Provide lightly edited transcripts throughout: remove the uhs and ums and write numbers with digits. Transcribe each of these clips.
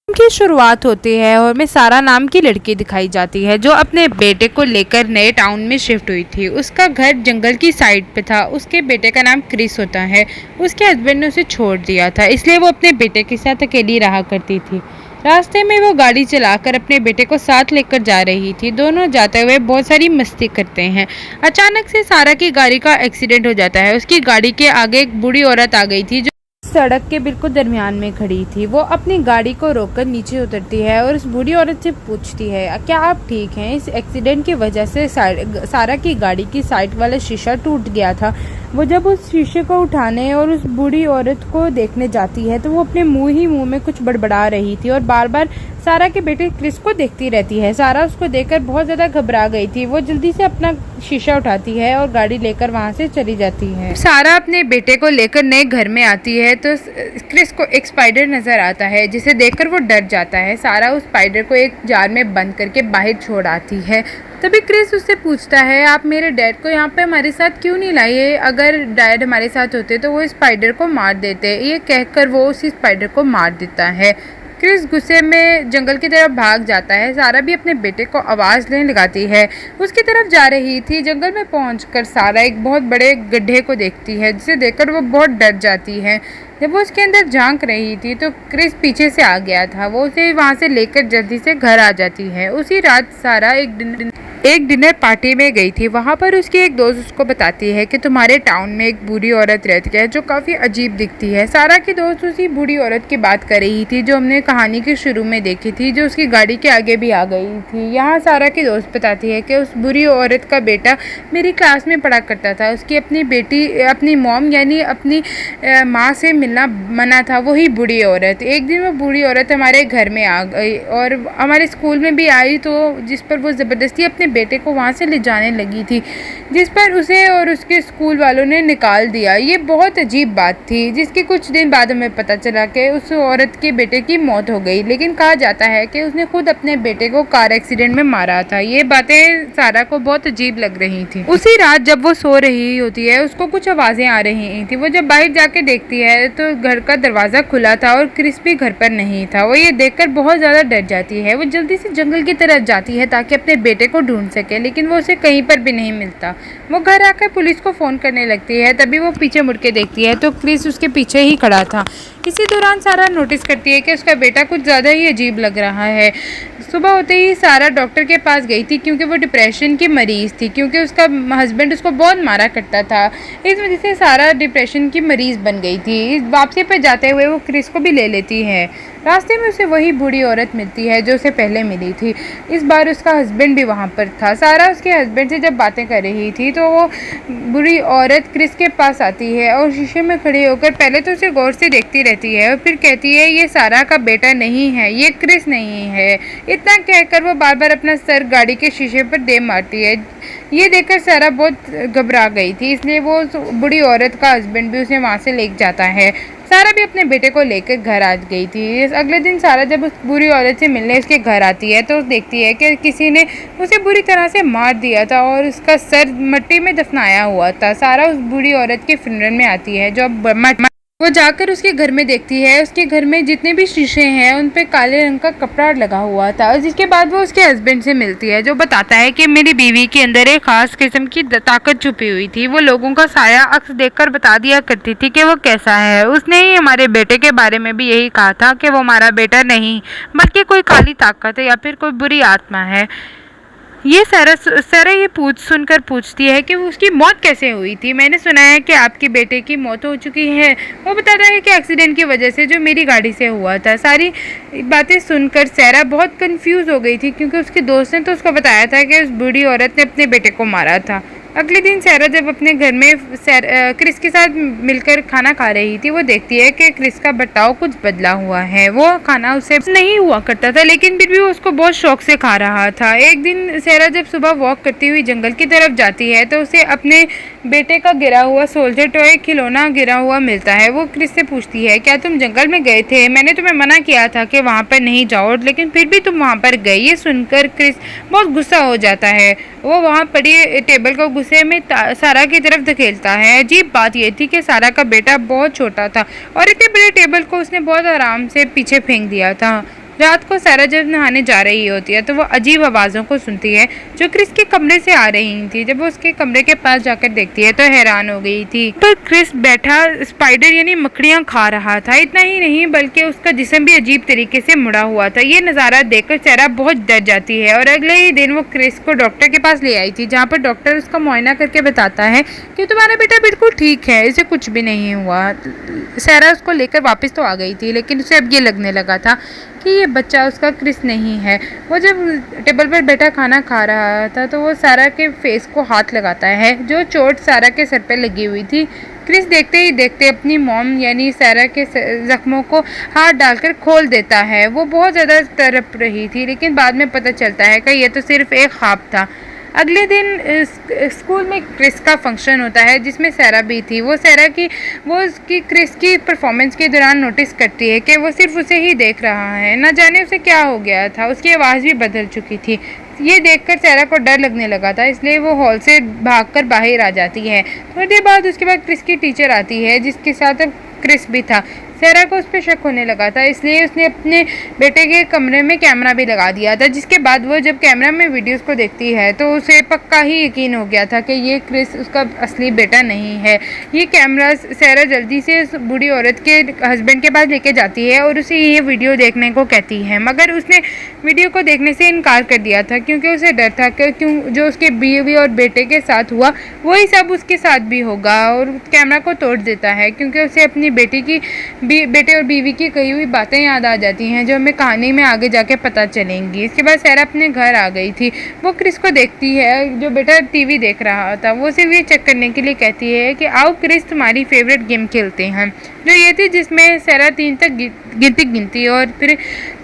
की शुरुआत होती है और में सारा नाम की लड़की दिखाई जाती है जो अपने बेटे को लेकर नए टाउन में शिफ्ट हुई थी। उसका घर जंगल की साइड पे था। उसके बेटे का नाम क्रिस होता है। उसके हस्बैंड ने उसे छोड़ दिया था, इसलिए वो अपने बेटे के साथ अकेली रहा करती थी। रास्ते में वो गाड़ी चलाकर अपने बेटे को साथ लेकर जा रही थी। दोनों जाते हुए बहुत सारी मस्ती करते हैं। अचानक से सारा की गाड़ी का एक्सीडेंट हो जाता है। उसकी गाड़ी के आगे एक बूढ़ी औरत आ गई थी जो सड़क के बिल्कुल दरमियान में खड़ी थी। वो अपनी गाड़ी को रोककर नीचे उतरती है और उस बूढ़ी औरत से पूछती है, क्या आप ठीक हैं? इस एक्सीडेंट की वजह से सारा की गाड़ी की साइड वाला शीशा टूट गया था। वो जब उस शीशे को उठाने और उस बूढ़ी औरत को देखने जाती है तो वो अपने मुंह में कुछ बड़बड़ा रही थी और बार बार सारा के बेटे क्रिस को देखती रहती है। सारा उसको देखकर बहुत ज़्यादा घबरा गई थी। वो जल्दी से अपना शीशा उठाती है और गाड़ी लेकर वहाँ से चली जाती है। सारा अपने बेटे को लेकर नए घर में आती है तो क्रिस को एक स्पाइडर नज़र आता है जिसे देखकर वो डर जाता है। सारा उस स्पाइडर को एक जार में बंद करके बाहर छोड़ आती है। तभी क्रिस उससे पूछता है, आप मेरे डैड को यहाँ पे हमारे साथ क्यों नहीं लाए? अगर डैड हमारे साथ होते तो वो इस स्पाइडर को मार देते। ये कहकर वो उसी स्पाइडर को मार देता है। क्रिस गुस्से में जंगल की तरफ भाग जाता है। सारा भी अपने बेटे को आवाज़ देने लगाती है। उसकी तरफ जा रही थी। जंगल में पहुंचकर सारा एक बहुत बड़े गड्ढे को देखती है जिसे देखकर वो बहुत डर जाती है। जब वो उसके अंदर झांक रही थी तो क्रिस पीछे से आ गया था। वो उसे वहाँ से लेकर जल्दी से घर आ जाती है। उसी रात सारा एक डिनर पार्टी में गई थी। वहाँ पर उसकी एक दोस्त उसको बताती है कि तुम्हारे टाउन में एक बूढ़ी औरत रहती है जो काफ़ी अजीब दिखती है। सारा की दोस्त उसी बूढ़ी औरत की बात कर रही थी जो हमने कहानी के शुरू में देखी थी, जो उसकी गाड़ी के आगे भी आ गई थी। यहाँ सारा की दोस्त बताती है कि उस बुरी औरत का बेटा मेरी क्लास में पढ़ा करता था। उसकी अपनी मॉम यानी अपनी माँ से मिलना मना था, वही बूढ़ी औरत। एक दिन वो बूढ़ी औरत हमारे घर में आ गई और हमारे स्कूल में भी आई, तो जिस पर वो ज़बरदस्ती अपने बेटे को वहाँ से ले जाने लगी थी, जिस पर उसे और उसके स्कूल वालों ने निकाल दिया। ये बहुत अजीब बात थी, जिसके कुछ दिन बाद हमें पता चला कि उस औरत के बेटे की मौत हो गई, लेकिन कहा जाता है कि उसने खुद अपने बेटे को कार एक्सीडेंट में मारा था। ये बातें सारा को बहुत अजीब लग रही थी। उसी रात जब वो सो रही होती है उसको कुछ आवाज़ें आ रही थी। वो जब बाहर जाके देखती है तो घर का दरवाज़ा खुला था और क्रिस भी घर पर नहीं था। वो ये देखकर बहुत ज़्यादा डर जाती है। वो जल्दी से जंगल की तरफ जाती है ताकि अपने बेटे को ढूंढ सके, लेकिन वो उसे कहीं पर भी नहीं मिलता। वो घर आकर पुलिस को फ़ोन करने लगती है। तभी वो पीछे मुड़ के देखती है तो क्रिस उसके पीछे ही खड़ा था। इसी दौरान सारा नोटिस करती है कि उसका बेटा कुछ ज़्यादा ही अजीब लग रहा है। सुबह होते ही सारा डॉक्टर के पास गई थी क्योंकि वो डिप्रेशन की मरीज़ थी, क्योंकि उसका हस्बैंड उसको बहुत मारा करता था। इस वजह से सारा डिप्रेशन की मरीज़ बन गई थी। वापसी पर जाते हुए वो क्रिस को भी ले लेती है। रास्ते में उसे वही बूढ़ी औरत मिलती है जो उसे पहले मिली थी। इस बार उसका हस्बैंड भी वहाँ पर था। सारा उसके हस्बैंड से जब बातें कर रही थी तो वो बूढ़ी औरत क्रिस के पास आती है और शीशे में खड़ी होकर पहले तो उसे गौर से देखती रहती है और फिर कहती है, ये सारा का बेटा नहीं है, ये क्रिस नहीं है। इतना कहकर वो बार बार अपना सर गाड़ी के शीशे पर दे मारती है। ये देखकर सारा बहुत घबरा गई थी, इसलिए वो बूढ़ी औरत का हस्बैंड भी उसे वहाँ से ले जाता है। सारा भी अपने बेटे को लेकर घर आ गई थी। अगले दिन सारा जब उस बुरी औरत से मिलने उसके घर आती है तो देखती है कि किसी ने उसे बुरी तरह से मार दिया था और उसका सर मिट्टी में दफनाया हुआ था। सारा उस बुरी औरत के फ्यूनरल में आती है। जो वो जाकर उसके घर में देखती है, उसके घर में जितने भी शीशे हैं उन पे काले रंग का कपड़ा लगा हुआ था। और जिसके बाद वो उसके हस्बैंड से मिलती है जो बताता है कि मेरी बीवी के अंदर एक खास किस्म की ताकत छुपी हुई थी। वो लोगों का साया अक्स देखकर बता दिया करती थी कि वो कैसा है। उसने ही हमारे बेटे के बारे में भी यही कहा था कि वो हमारा बेटा नहीं बल्कि कोई काली ताकत है या फिर कोई बुरी आत्मा है। ये सारा ये सुनकर पूछती है कि वो उसकी मौत कैसे हुई थी। मैंने सुना है कि आपके बेटे की मौत हो चुकी है। वो बताता है कि एक्सीडेंट की वजह से जो मेरी गाड़ी से हुआ था। सारी बातें सुनकर सारा बहुत कंफ्यूज हो गई थी क्योंकि उसके दोस्त ने तो उसको बताया था कि उस बूढ़ी औरत ने अपने बेटे को मारा था। अगले दिन सारा जब अपने घर में क्रिस के साथ मिलकर खाना खा रही थी वो देखती है कि क्रिस का बर्ताव कुछ बदला हुआ है। वो खाना उससे नहीं हुआ करता था लेकिन फिर भी वो उसको बहुत शौक से खा रहा था। एक दिन सारा जब सुबह वॉक करती हुई जंगल की तरफ जाती है तो उसे अपने बेटे का गिरा हुआ सोल्जर टॉय खिलौना गिरा हुआ मिलता है। वो क्रिस से पूछती है, क्या तुम जंगल में गए थे? मैंने तुम्हें मना किया था कि वहाँ पर नहीं जाओ, लेकिन फिर भी तुम वहाँ पर गई। ये सुनकर क्रिस बहुत गुस्सा हो जाता है। वो वहाँ पड़ी टेबल को गुस्से में सारा की तरफ धकेलता है। अजीब बात यह थी कि सारा का बेटा बहुत छोटा था और इतने बड़े टेबल को उसने बहुत आराम से पीछे फेंक दिया था। रात को सारा जब नहाने जा रही होती है तो वो अजीब आवाज़ों को सुनती है जो क्रिस के कमरे से आ रही थी। जब वो उसके कमरे के पास जाकर देखती है तो हैरान हो गई थी। पर क्रिस बैठा स्पाइडर यानी मकड़ियाँ खा रहा था। इतना ही नहीं बल्कि उसका जिस्म भी अजीब तरीके से मुड़ा हुआ था। ये नज़ारा देखकर सारा बहुत डर जाती है और अगले ही दिन वो क्रिस को डॉक्टर के पास ले आई थी, जहाँ पर डॉक्टर उसका मुआयना करके बताता है कि तुम्हारा बेटा बिल्कुल ठीक है, इसे कुछ भी नहीं हुआ। सारा उसको लेकर वापस तो आ गई थी, लेकिन उसे अब ये लगने लगा था कि ये बच्चा उसका क्रिस नहीं है। वो जब टेबल पर बैठा खाना खा रहा था तो वो सारा के फेस को हाथ लगाता है जो चोट सारा के सर पे लगी हुई थी। क्रिस देखते ही देखते अपनी मॉम यानी सारा के जख्मों को हाथ डालकर खोल देता है। वो बहुत ज़्यादा तड़प रही थी, लेकिन बाद में पता चलता है कि यह तो सिर्फ एक ख्वाब था। अगले दिन स्कूल में क्रिस का फंक्शन होता है जिसमें सारा भी थी। वो उसकी क्रिस की परफॉर्मेंस के दौरान नोटिस करती है कि वो सिर्फ उसे ही देख रहा है। न जाने उसे क्या हो गया था, उसकी आवाज़ भी बदल चुकी थी। ये देखकर सारा को डर लगने लगा था, इसलिए वो हॉल से भागकर बाहर आ जाती है। थोड़ी देर बाद उसके बाद क्रिस की टीचर आती है जिसके साथ अब क्रिस भी था। सारा को उस पर शक होने लगा था, इसलिए उसने अपने बेटे के कमरे में कैमरा भी लगा दिया था, जिसके बाद वो जब कैमरा में वीडियोस को देखती है तो उसे पक्का ही यकीन हो गया था कि ये क्रिस उसका असली बेटा नहीं है। ये कैमरा सारा जल्दी से उस बूढ़ी औरत के हस्बैंड के पास लेके जाती है और उसे ये वीडियो देखने को कहती है, मगर उसने वीडियो को देखने से इनकार कर दिया था क्योंकि उसे डर था कि जो उसके बीवी और बेटे के साथ हुआ वही सब उसके साथ भी होगा, और कैमरा को तोड़ देता है क्योंकि उसे अपनी बेटे और बीवी की कही हुई बातें याद आ जाती हैं जो हमें कहानी में आगे जाके पता चलेंगी। इसके बाद सारा अपने घर आ गई थी। वो क्रिस को देखती है जो बेटा टीवी देख रहा था। वो सिर्फ ये चेक करने के लिए कहती है कि आओ क्रिस तुम्हारी फेवरेट गेम खेलते हैं, जो ये थी जिसमें सारा 3 तक गिनती और फिर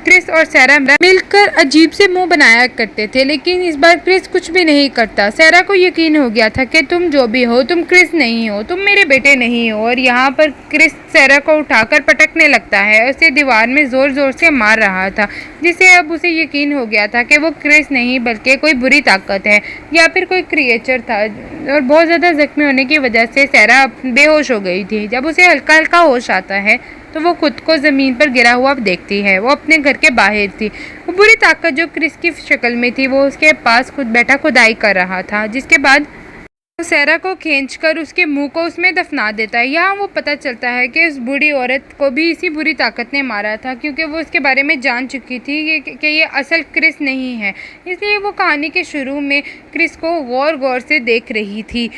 क्रिस और सारा मिलकर अजीब से मुंह बनाया करते थे। लेकिन इस बार क्रिस कुछ भी नहीं करता। सारा को यकीन हो गया था कि तुम जो भी हो तुम क्रिस नहीं हो, तुम मेरे बेटे नहीं हो। और यहाँ पर क्रिस सारा को उठाकर पटकने लगता है, उसे दीवार में जोर जोर से मार रहा था, जिससे अब उसे यकीन हो गया था कि वो क्रिस नहीं बल्कि कोई बुरी ताकत है या फिर कोई क्रिएचर था। और बहुत ज़्यादा जख्मी होने की वजह से सारा बेहोश हो गई थी। जब उसे हल्का हल्का होश आता है तो वो खुद को ज़मीन पर गिरा हुआ देखती है। वो अपने घर के बाहर थी। वो बुरी ताकत जो क्रिस की शक्ल में थी वो उसके पास खुद बैठा खुदाई कर रहा था, जिसके बाद वो सारा को खींचकर उसके मुंह को उसमें दफना देता है। यहाँ वो पता चलता है कि उस बूढ़ी औरत को भी इसी बुरी ताकत ने मारा था, क्योंकि वो उसके बारे में जान चुकी थी कि ये असल क्रिस नहीं है। इसलिए वो कहानी के शुरू में क्रिस को गौर से देख रही थी।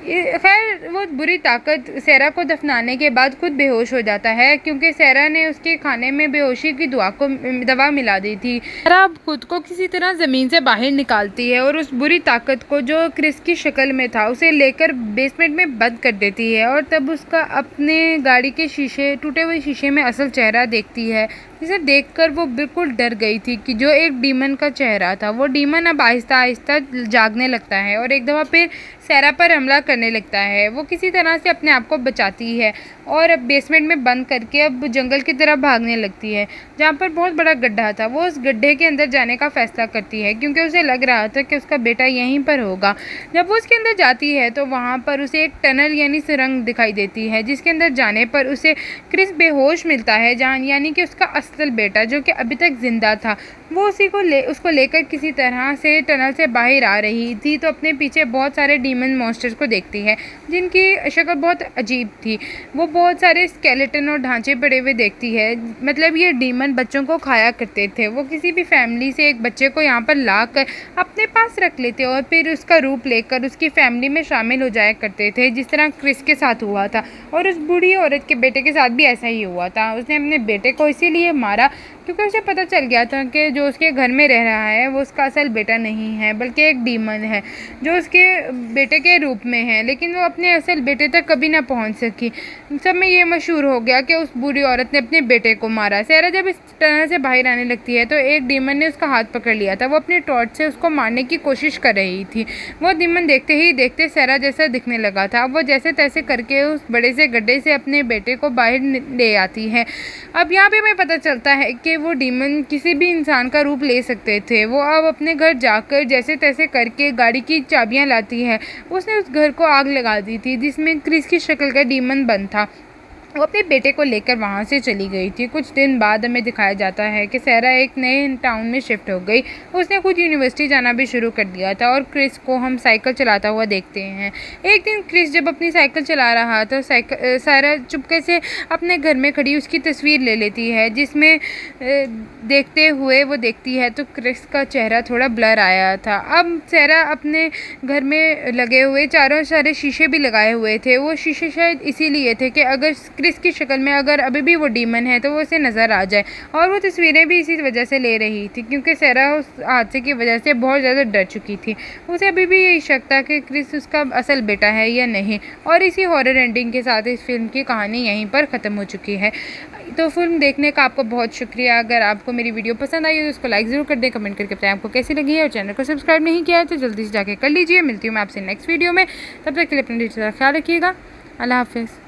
खैर वो बुरी ताकत सारा को दफनाने के बाद खुद बेहोश हो जाता है, क्योंकि सारा ने उसके खाने में बेहोशी की दवा मिला दी थी। सारा अब खुद को किसी तरह ज़मीन से बाहर निकालती है और उस बुरी ताकत को जो क्रिस की शक्ल में था उसे लेकर बेसमेंट में बंद कर देती है। और तब उसका अपने गाड़ी के टूटे हुए शीशे में असल चेहरा देखती है, जिसे देखकर वो बिल्कुल डर गई थी कि जो एक डीमन का चेहरा था। वो डीमन अब आहिस्ता आहिस्ता जागने लगता है और एक दफ़ा फिर सारा पर हमला करने लगता है। वो किसी तरह से अपने आप को बचाती है और अब बेसमेंट में बंद करके अब जंगल की तरफ भागने लगती है, जहाँ पर बहुत बड़ा गड्ढा था। वो उस गड्ढे के अंदर जाने का फैसला करती है क्योंकि उसे लग रहा था कि उसका बेटा यहीं पर होगा। जब वो उसके अंदर जाती है तो वहाँ पर उसे एक टनल यानी सुरंग दिखाई देती है, जिसके अंदर जाने पर उसे क्रिस बेहोश मिलता है, यानी कि उसका असल बेटा जो कि अभी तक जिंदा था। वो उसको लेकर किसी तरह से टनल से बाहर आ रही थी, तो अपने पीछे बहुत सारे डीमन मॉन्स्टर्स को देखती है जिनकी शक्ल बहुत अजीब थी। वो बहुत सारे स्केलेटन और ढांचे पड़े हुए देखती है, मतलब ये डीमन बच्चों को खाया करते थे। वो किसी भी फैमिली से एक बच्चे को यहाँ पर लाकर अपने पास रख लेते और फिर उसका रूप लेकर उसकी फैमिली में शामिल हो जाया करते थे, जिस तरह क्रिस के साथ हुआ था। और उस बूढ़ी औरत के बेटे के साथ भी ऐसा ही हुआ था। उसने अपने बेटे को इसीलिए मारा क्योंकि उसे पता चल गया था कि जो उसके घर में रह रहा है वो उसका असल बेटा नहीं है बल्कि एक डीमन है जो उसके बेटे के रूप में है, लेकिन वो अपने असल बेटे तक कभी ना पहुंच सकी। सब में ये मशहूर हो गया कि उस बूढ़ी औरत ने अपने बेटे को मारा। सारा जब इस टनल से बाहर आने लगती है तो एक डीमन ने उसका हाथ पकड़ लिया था। वो अपनी टॉर्च से उसको मारने की कोशिश कर रही थी। वो डीमन देखते ही देखते सारा जैसा दिखने लगा था। वो जैसे तैसे करके उस बड़े से गड्ढे से अपने बेटे को बाहर ले आती है। अब यहाँ पे हमें पता चलता है कि वो डीमन किसी भी इंसान का रूप ले सकते थे। वो अब अपने घर जाकर जैसे तैसे करके गाड़ी की चाबियां लाती है। उसने उस घर को आग लगा दी थी जिसमें क्रिस की शक्ल का डीमन बंद था। वो अपने बेटे को लेकर वहाँ से चली गई थी। कुछ दिन बाद हमें दिखाया जाता है कि सारा एक नए टाउन में शिफ्ट हो गई। उसने खुद यूनिवर्सिटी जाना भी शुरू कर दिया था और क्रिस को हम साइकिल चलाता हुआ देखते हैं। एक दिन क्रिस जब अपनी साइकिल चला रहा था, सारा चुपके से अपने घर में खड़ी उसकी तस्वीर ले लेती है, जिसमें देखते हुए वो देखती है तो क्रिस का चेहरा थोड़ा ब्लर आया था। अब सारा अपने घर में लगे हुए चारों सारे शीशे भी लगाए हुए थे। वो शीशे शायद इसीलिए थे कि अगर क्रिस की शक्ल में अगर अभी भी वो डीमन है तो वो उसे नज़र आ जाए। और वो तस्वीरें भी इसी वजह से ले रही थी क्योंकि सारा उस हादसे की वजह से बहुत ज़्यादा डर चुकी थी। उसे अभी भी यही शक था कि क्रिस उसका असल बेटा है या नहीं। और इसी हॉरर एंडिंग के साथ इस फिल्म की कहानी यहीं पर ख़त्म हो चुकी है। तो फिल्म देखने का आपको बहुत शुक्रिया। अगर आपको मेरी वीडियो पसंद आई हो तो उसको लाइक ज़रूर कर दें, कमेंट करके बताएं आपको कैसी लगी है, और चैनल को सब्सक्राइब नहीं किया है तो जल्दी से जाके कर लीजिए। मिलती हूँ मैं आपसे नेक्स्ट वीडियो में, तब तक के लिए अपने ख्याल रखिएगा। अल्लाह हाफिज़।